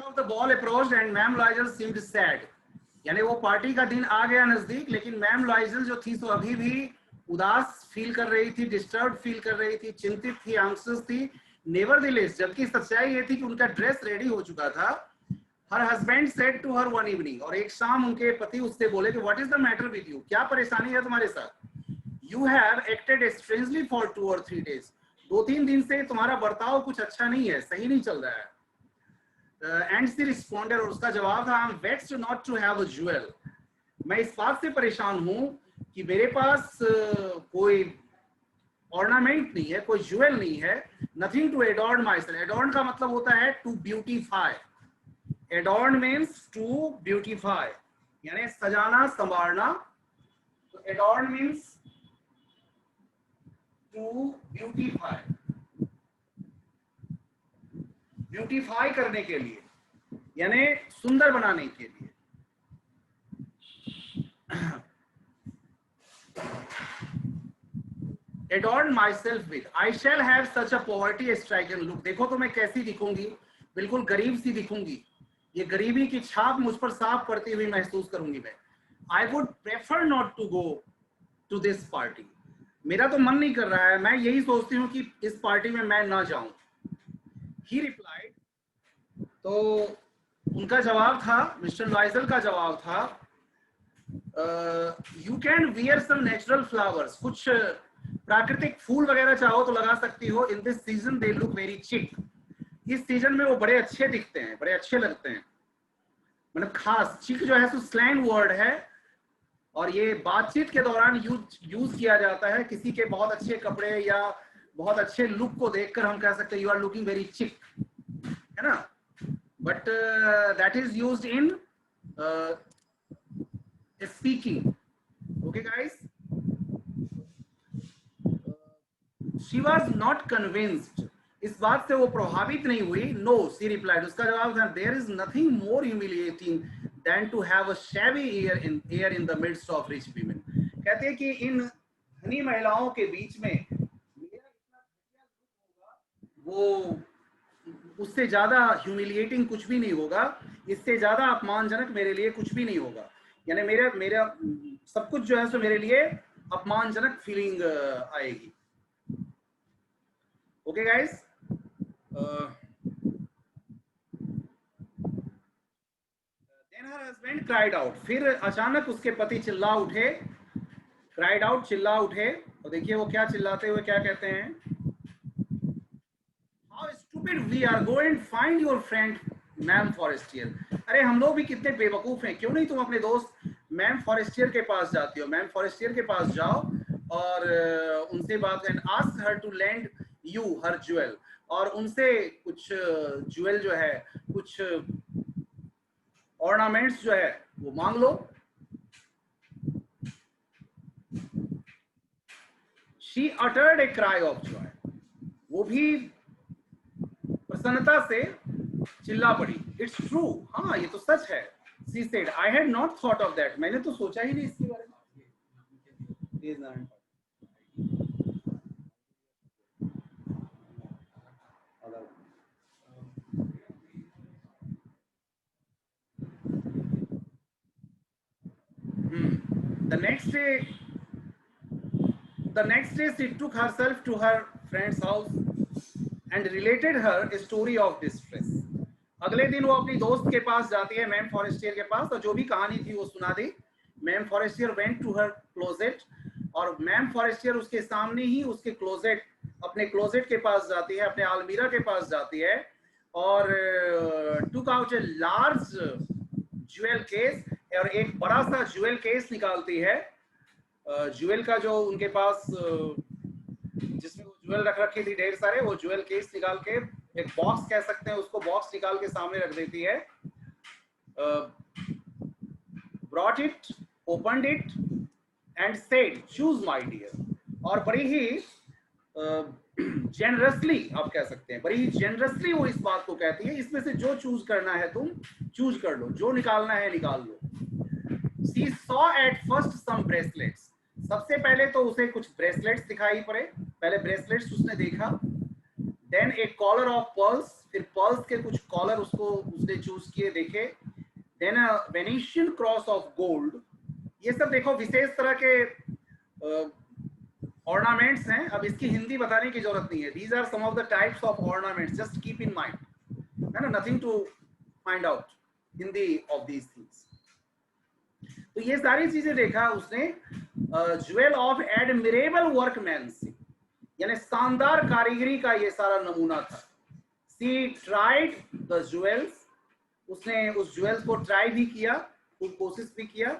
of the ball approached and ma'am लॉयजल seemed sad. यानी वो party का दिन आ गया नजदीक, लेकिन मैम लॉयजल जो थी तो अभी भी उदास फील कर रही थी, डिस्टर्ब फील कर रही थी, चिंतित थी, एंग्शियस थी. नेवरदलेस, जबकि सच्चाई ये थी कि उनका ड्रेस रेडी हो चुका था. Her husband said to her one evening, और एक शाम उनके पति उससे बोले कि what is the matter with you, क्या परेशानी है तुम्हारे साथ. You have acted strangely for 2 or 3 days. 2-3 दिन से तुम्हारा बर्ताव कुछ अच्छा नहीं है, सही नहीं चल रहा है. एंड सी रिस्पॉन्डेड, और उसका जवाब था, I am vexed not to have a jewel. मैं इस बात से परेशान हूं कि मेरे पास कोई ऑर्नामेंट नहीं है, कोई ज्वेल नहीं है. Nothing to adorn myself. Adorn का मतलब होता है to beautify. Adorn means to beautify, यानी सजाना संवारना. तो adorn means to beautify, beautify करने के लिए, यानी सुंदर बनाने के लिए. Adorn myself with, I shall have such a poverty stricken look. देखो तो मैं कैसी दिखूंगी, बिल्कुल गरीब सी दिखूंगी. ये गरीबी की छाप मुझ पर साफ पड़ती हुई महसूस करूंगी मैं. I would prefer not to go to this party. मेरा तो मन नहीं कर रहा है, मैं यही सोचती हूँ कि इस पार्टी में मैं ना जाऊं. He replied, तो उनका जवाब था, मिस्टर लॉयजल का जवाब था, you can wear some natural flowers. कुछ प्राकृतिक फूल वगैरह चाहो तो लगा सकती हो. In this season they look very chic. इस सीजन में वो बड़े अच्छे दिखते हैं, बड़े अच्छे लगते हैं. मतलब खास, चिक जो है सो स्लैंग वर्ड है, और ये बातचीत के दौरान यूज किया जाता है. किसी के बहुत अच्छे कपड़े या बहुत अच्छे लुक को देखकर हम कह सकते हैं you are looking very chic, है ना. But that is used in speaking. Okay guys. She was not convinced. इस बात से वो प्रभावित नहीं हुई. No, she replied. उसका जवाब था, there is nothing more humiliating than to have a shabby air in the midst of rich women. कहते हैं कि इन धनी महिलाओं के बीच में मेरा इतना घटिया लुक होगा, वो उससे ज्यादा ह्यूमिलिएटिंग कुछ भी नहीं होगा, इससे ज्यादा अपमानजनक मेरे लिए कुछ भी नहीं होगा. यानी मेरा सब कुछ जो है सो मेरे लिए अपमानजनक फीलिंग आएगी. Okay guys. Then her husband cried out. फिर अचानक उसके पति चिल्ला उठे. क्राइड आउट, चिल्ला उठे. और देखिए वो क्या चिल्लाते हुए क्या कहते हैं, how stupid we are, go and find your friend ma'am Forestier. अरे हम लोग भी कितने बेवकूफ हैं, क्यों नहीं तुम अपने दोस्त मैम फॉरेस्टियर के पास जाती हो. मैम फॉरेस्टियर के पास जाओ और उनसे बात करें. Ask her to lend you her jewel, और उनसे कुछ ज्वेल जो है, कुछ ऑर्नामेंट्स जो है वो मांग लो. She uttered a cry of joy. वो भी प्रसन्नता से चिल्ला पड़ी. इट्स ट्रू, हाँ ये तो सच है. She said, I had not thought of that. मैंने तो सोचा ही नहीं इसके बारे में. The next day she took herself to her friend's house and related her a story of distress. अगले दिन वो अपनी दोस्त के पास जाती है, मैम फॉरेस्टियर के पास, और जो भी कहानी थी वो सुना दी. Ma'am Forestier went to her closet, और मैम फॉरेस्टियर उसके सामने ही उसके क्लोजेट, अपने क्लोजेट के पास जाती है, अपने अलमीरा के पास जाती है, और took out a large jewel case, और एक बड़ा सा ज्वेल केस निकालती है. ज्वेल का जो उनके पास, जिसमें वो ज्वेल रख रखी थी ढेर सारे, वो ज्वेल केस निकाल के, एक बॉक्स कह सकते हैं उसको, बॉक्स निकाल के सामने रख देती है. Brought it, opened it and said, choose my dear. और बड़ी ही जेनरसली, आप कह सकते हैं बड़ी ही जेनरसली वो इस बात को कहती है, इसमें से जो चूज करना है तुम चूज कर लो, जो निकालना है निकाल लो. She saw at first some bracelets. सबसे पहले तो उसे कुछ ब्रेसलेट्स दिखाई पड़े. पहले ब्रेसलेट्स उसने देखा. Then a collar of pearls, फिर पर्ल्स के कुछ कॉलर उसको उसने चूज किए देखे, then Venetian cross of gold. ये सब देखो विशेष तरह के ऑर्नामेंट्स हैं। अब इसकी हिंदी बताने की जरूरत नहीं है। These are some of the types of ornaments, just keep in mind, है ना, nothing to find out Hindi of these things. तो ये सारी चीजें देखा उसने। ज्वेल ऑफ एडमिरेबल वर्कमैनशिप, यानी शानदार कारीगरी का ये सारा नमूना था। सी ट्राइड द ज्वेल्स, उसने उस ज्वेल्स को ट्राई भी किया, कुछ कोशिश भी किया,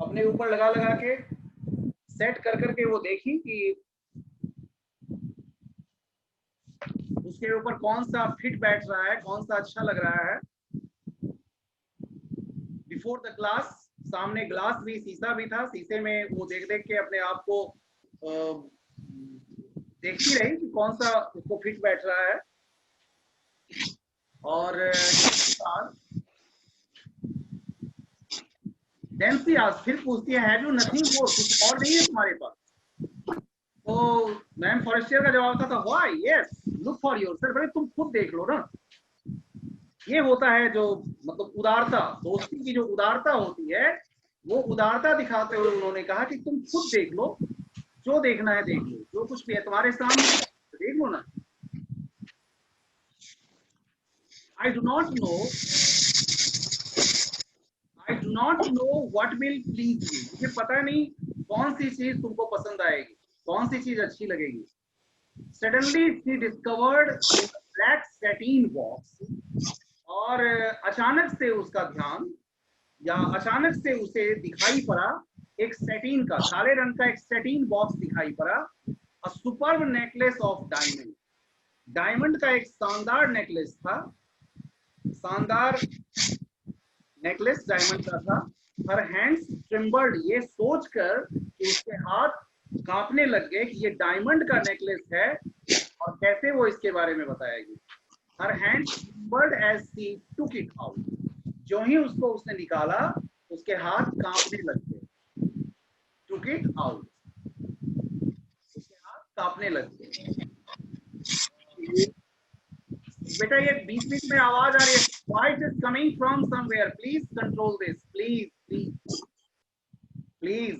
अपने ऊपर लगा लगा के सेट कर करके वो देखी कि उसके ऊपर कौन सा फिट बैठ रहा है, कौन सा अच्छा लग रहा है। बिफोर द ग्लास, सामने ग्लास भी, शीशा भी था, शीशे में वो देख देख के अपने आप को देखती रही कि कौन सा उसको फिट बैठ रहा है। और डेंसी आज फिर पूछती है हैव यू नथिंग मोर, कुछ और नहीं है तुम्हारे पास? तो मैम फॉरेस्टियर का जवाब था why yes look for yourself, अरे तुम खुद देख लो ना। ये होता है जो मतलब उदारता, दोस्ती की जो उदारता होती है, वो उदारता दिखाते हुए उन्होंने कहा कि तुम खुद देख लो, जो देखना है देख लो, जो कुछ भी है तुम्हारे सामने देख लो ना। I do not know what will please you, मुझे पता नहीं कौन सी चीज तुमको पसंद आएगी, कौन सी चीज अच्छी लगेगी। Suddenly she discovered a black satin box, और अचानक से उसका ध्यान या अचानक से उसे दिखाई पड़ा एक सैटिन का, काले रंग का एक सैटिन बॉक्स दिखाई पड़ा। अ superb necklace of diamond, diamond का एक शानदार नेकलेस था, शानदार नेकलेस डायमंड का था। हर हैंड्स ट्रिम्बल्ड, ये सोचकर कि उसके हाथ कांपने लग गए कि ये डायमंड का नेकलेस है और कैसे वो इसके बारे में बताएगी। Her hands trembled as she took it out, जो ही उसको उसने निकाला उसके हाथ कांपने लग गए। टुक इट आउट, उसके हाथ कांपने लग गए। बेटा ये बीच बीच में आवाज आ रही है, voice is coming from somewhere, please control this, please please please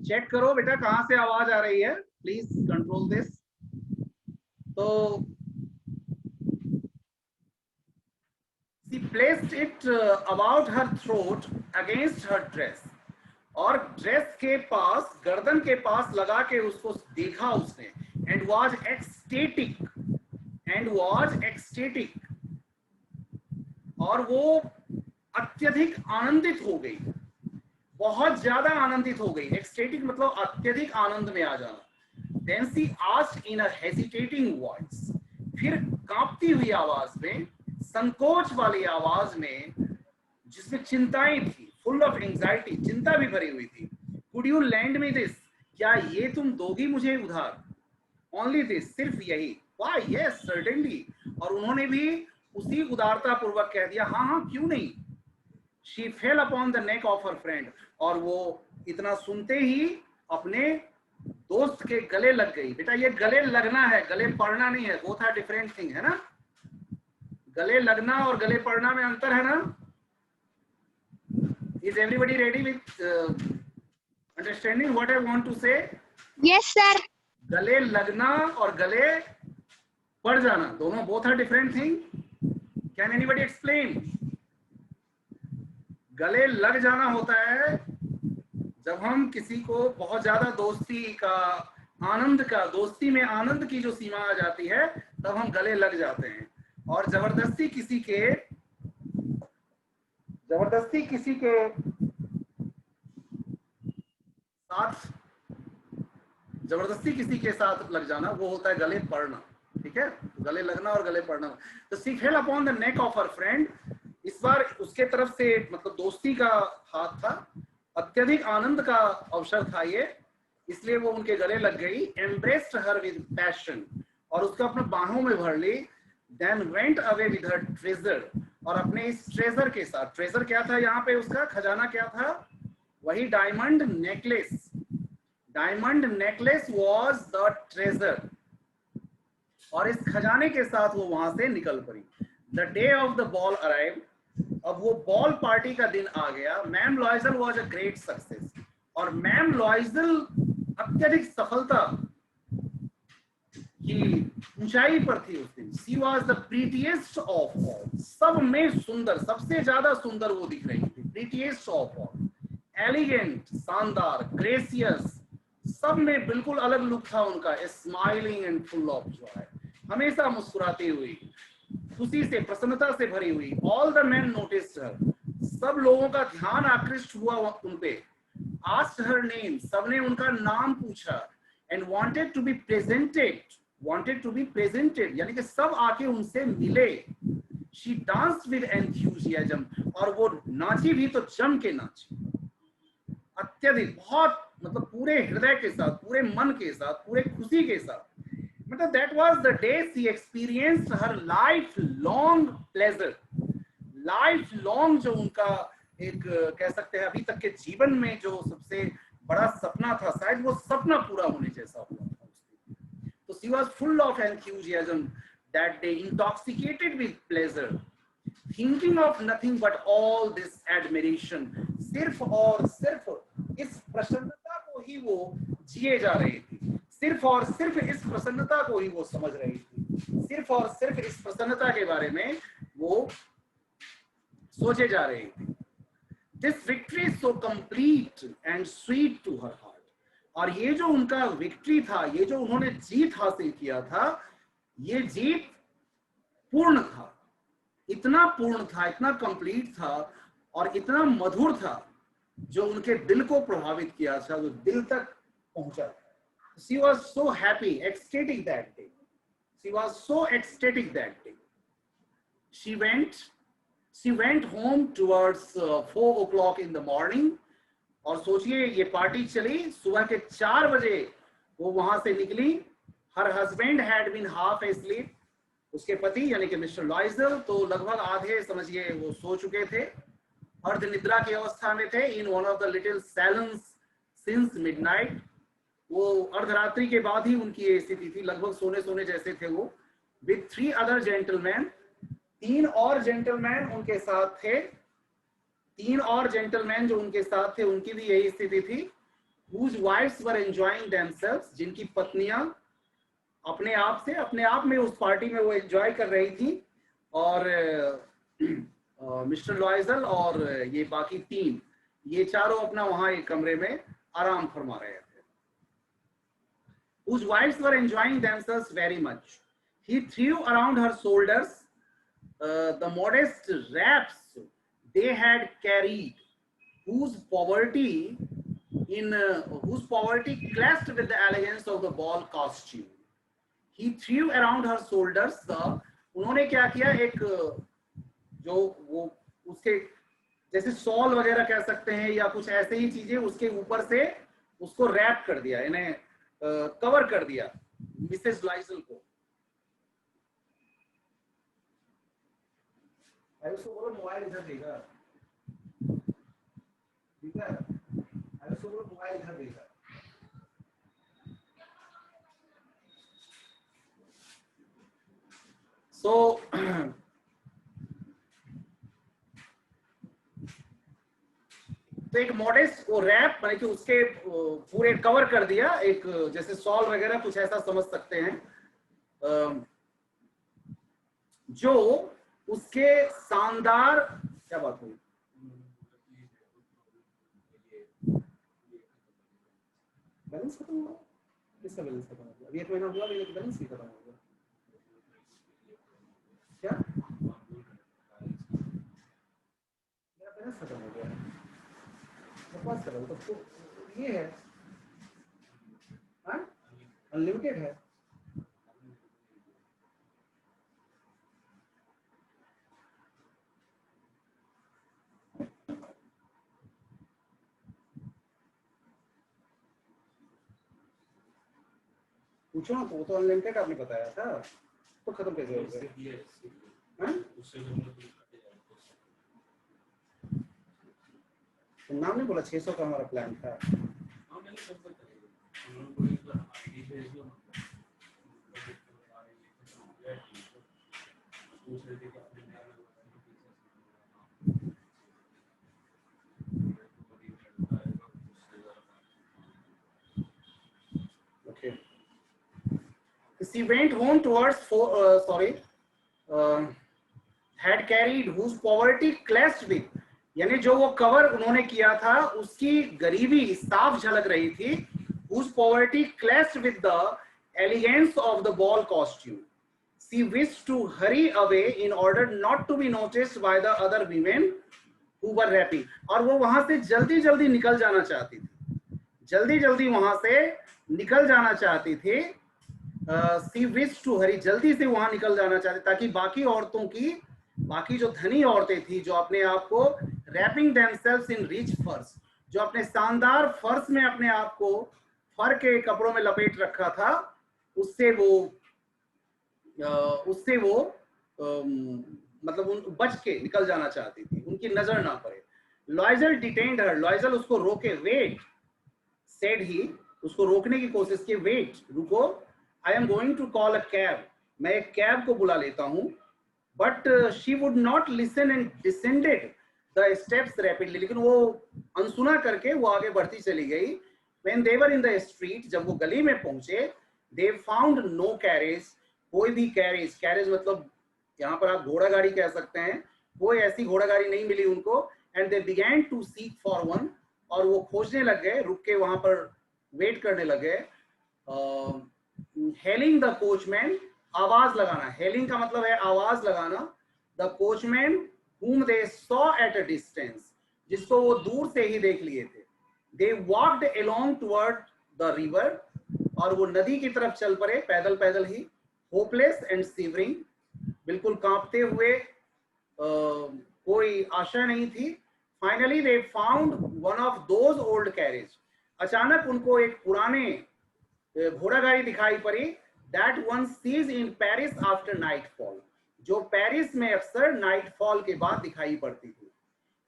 check करो बेटा कहां से आवाज आ रही है, प्लीज कंट्रोल दिस। तो she placed it about her throat against her dress, और ड्रेस के पास, गर्दन के पास लगा के उसको देखा उसने। and was ecstatic, और वो अत्यधिक आनंदित हो गई, बहुत ज्यादा आनंदित हो गई। एक्सटेटिक मतलब अत्यधिक आनंद में आ जाना। Then she asked in a hesitating voice, फिर कांपती हुई आवाज में, संकोच वाली आवाज में, जिसमें चिंताएं थी, फुल ऑफ एंजाइटी, चिंता भी भरी हुई थी। Could you lend me this, क्या ये तुम दोगी मुझे उधार? Only this, सिर्फ यही। Why yes certainly, और उन्होंने भी उसी उदारता पूर्वक कह दिया हाँ हाँ क्यों नहीं। She fell upon the neck of her friend, और वो इतना सुनते ही अपने दोस्त के गले लग गई। बेटा ये गले लगना है, गले पड़ना नहीं है, both are different thing, है ना। गले लगना और गले पड़ना में अंतर है ना। Is everybody ready with understanding what I want to say? Yes sir. गले लगना और गले पड़ जाना दोनों both are different thing. Can anybody explain? गले लग जाना होता है जब हम किसी को बहुत ज्यादा दोस्ती का आनंद का, दोस्ती में आनंद की जो सीमा आ जाती है तब हम गले लग जाते हैं। और जबरदस्ती किसी के साथ लग जाना वो होता है गले पड़ना। ठीक है, गले लगना और गले पड़ना। तो she fail upon the neck of her friend, इस बार उसके तरफ से मतलब दोस्ती का हाथ था, अत्यधिक आनंद का अवसर था ये, इसलिए वो उनके गले लग गई। एम्ब्रेस्ड हर विद पैशन, और उसको अपने बाहों में भर ली। Then went away with her treasure, और अपने इस ट्रेजर के साथ, ट्रेजर क्या था यहाँ पे, उसका खजाना क्या था, वही diamond necklace. Diamond necklace was the treasure. और इस खजाने के साथ वो वहां से निकल पड़ी। The day of the ball arrive, अब वो बॉल पार्टी का दिन आ गया। Ma'am Loisel was a great success, और मैम लॉयजल अत्यधिक सफलता की ऊंचाई पर थी उस दिन। She was the prettiest of all, सब में सुंदर, सबसे ज्यादा सुंदर वो दिख रही थी, प्रीटीएस्ट ऑफ ऑल, एलिगेंट, शानदार, ग्रेसियस, सब में बिल्कुल अलग लुक था उनका, smiling and full of Joy, हमेशा मुस्कुराती हुई, खुशी से, प्रसन्नता से भरी हुई। ऑल द मैन नोटिस्ड हर, सब लोगों का ध्यान आकृष्ट हुआ उनपे। आस्क्ड हर नेम, सबने उनका नाम पूछा। And wanted to be presented, wanted to be presented यानी कि सब आके उनसे मिले। शी डांस्ड विद एंथुसियाज्म, और वो नाची भी तो जम के नाची, अत्यधिक, बहुत, मतलब पूरे हृदय के साथ, पूरे मन के साथ, पूरे खुशी के साथ। मतलब that was the day she experienced her lifelong pleasure, lifelong, जो उनका एक कह सकते हैं अभी तक के जीवन में जो सबसे बड़ा सपना था, शायद वो सपना पूरा होने जैसा हुआ था उसके। तो she was full of enthusiasm that day, intoxicated with pleasure, thinking of nothing but all this admiration, सिर्फ और सिर्फ इस प्रसन्नता को ही वो जिए जा रही थी, सिर्फ और सिर्फ इस प्रसन्नता को ही वो समझ रही थी, सिर्फ और सिर्फ इस प्रसन्नता के बारे में वो सोचे जा रही थी। This victory so complete and sweet to her heart, और ये जो उनका विक्ट्री था, ये जो उन्होंने जीत हासिल किया था, ये जीत पूर्ण था, इतना पूर्ण था, इतना कंप्लीट था और इतना मधुर था, जो उनके दिल को प्रभावित किया था, जो दिल तक पहुंचा। She was so happy, ecstatic that day. She was so ecstatic that day. She went home towards 4 o'clock in the morning. और सोचिए, ये पार्टी चली सुबह के 4 बजे, वो वहां से निकली। Her husband had been half asleep. उसके पति यानी कि मिस्टर लॉयजल तो लगभग आधे, समझिए, वो सो चुके थे, अर्ध निद्रा की अवस्था में थे। In one of the little silence since midnight, वो अर्धरात्रि के बाद ही उनकी ये स्थिति थी, लगभग सोने सोने जैसे थे वो। विथ 3 अदर जेंटलमैन, 3 और जेंटलमैन उनके साथ थे, 3 और जेंटलमैन जो उनके साथ थे, उनकी भी यही स्थिति थी। whose wives were enjoying themselves, जिनकी पत्नियां अपने आप में उस पार्टी में वो एंजॉय कर रही थी। और मिस्टर लॉयजल और ये बाकी 3, ये चारों अपना वहां एक कमरे में आराम फरमा रहे थे। Whose wives were enjoying themselves very much. He threw around her shoulders the modest wraps they had carried, whose poverty clashed with the elegance of the ball costume. He threw around her shoulders the, उन्होंने क्या किया, एक जो वो उसके जैसे sol वगैरह कह सकते हैं या कुछ ऐसे ही चीजें, उसके ऊपर से उसको रैप कर दिया, इन्हें कवर कर दिया मिसेस लॉयजल को। उसको बोलो मोबाइल इधर देगा, ठीक है, उसको बोलो मोबाइल इधर देगा। So तो एक मॉडेस्ट वो रैप माने कि उसके पूरे कवर कर दिया, एक जैसे सॉल वगैरह कुछ ऐसा समझ सकते हैं, जो उसके शानदार, क्या बात हुई, बैलेंस खत्म हुआ, किसका बैलेंस खत्म हो गया? अभी 1 महीना हुआ, लेकिन बैलेंस ही खत्म हो गया क्या? मेरा बैलेंस खत्म हो गया, बकवास कर रहा हूँ। तो ये है, हाँ, अनलिमिटेड है। पूछो ना, तो अनलिमिटेड आपने बताया था, तो खत्म कैसे हो गया? नाम नहीं बोला, 600 का हमारा प्लान था। She went home towards had carried whose poverty clashed with, यानी जो वो कवर उन्होंने किया था उसकी गरीबी साफ झलक रही थी. Whose poverty clashed with the elegance of the ball costume. She wished to hurry away in order not to be noticed by the other women who were rapping. और वो वहां से जल्दी जल्दी निकल जाना चाहती थी, जल्दी जल्दी वहां से निकल जाना चाहती थी. सी विश टू हरी, जल्दी से वहां निकल जाना चाहती ताकि बाकी औरतों की, बाकी जो धनी औरतें थी जो अपने आप को रैपिंग देमसेल्व्स इन रिच फर्स, जो अपने शानदार फर्स में अपने आप को फर के कपड़ों में लपेट रखा था, उससे वो मतलब उन बच के निकल जाना चाहती थी, उनकी नजर ना पड़े. लॉयजल डिटेन्ड हर, लॉयजल उसको रोके. वेट सेड ही, उसको रोकने की कोशिश की. वेट, रुको. I am going to call a cab, मैं एक कैब को बुला लेता हूं. But she would not listen and descended the steps rapidly, लेकिन वो अनसुना करके वो आगे बढ़ती चली गई. When they were in the street, जब वो गली में पहुंचे, दे फाउंड नो कैरेज, कोई भी कैरेज, कैरेज मतलब यहाँ पर आप घोड़ा गाड़ी कह सकते हैं, कोई ऐसी घोड़ा गाड़ी नहीं मिली उनको. And they began to seek for one, और वो खोजने लग गए, रुक के वहां पर वेट करने लगे. हेलिंग द कोचमैन, आवाज लगाना. हेलिंग का मतलब है आवाज लगाना. The coachman whom they saw at a distance, जिसको वो दूर से ही देख लिए थे. They walked along toward the river, और वो नदी की तरफ चल पड़े पैदल पैदल ही. Hopeless and shivering, बिल्कुल कांपते हुए, कोई आशा नहीं थी. Finally they found one of those old carriage, अचानक उनको एक पुराने घोड़ा गाड़ी दिखाई पड़ी. That one sees in Paris after nightfall, जो पेरिस में अक्सर नाइटफॉल के बाद दिखाई पड़ती थी.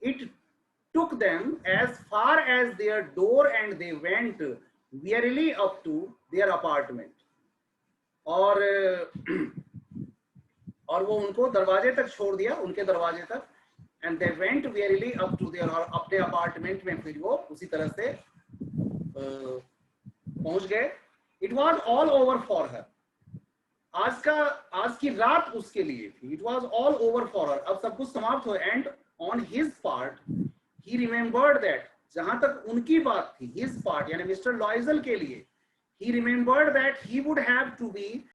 It took them as far as their door and they went wearily up to their apartment. और वो उनको दरवाजे तक छोड़ दिया, उनके दरवाजे तक. And they went wearily up to their, और अपने अपार्टमेंट में फिर वो उसी तरह से पहुंच गए. It was all over for her, आज की रात उसके लिए थी. It was all over for her, अब सब कुछ समाप्त हो. And on his part he remembered that, जहां तक उनकी बात थी, his part यानी मिस्टर लॉयजल के लिए, he remembered that he would have to be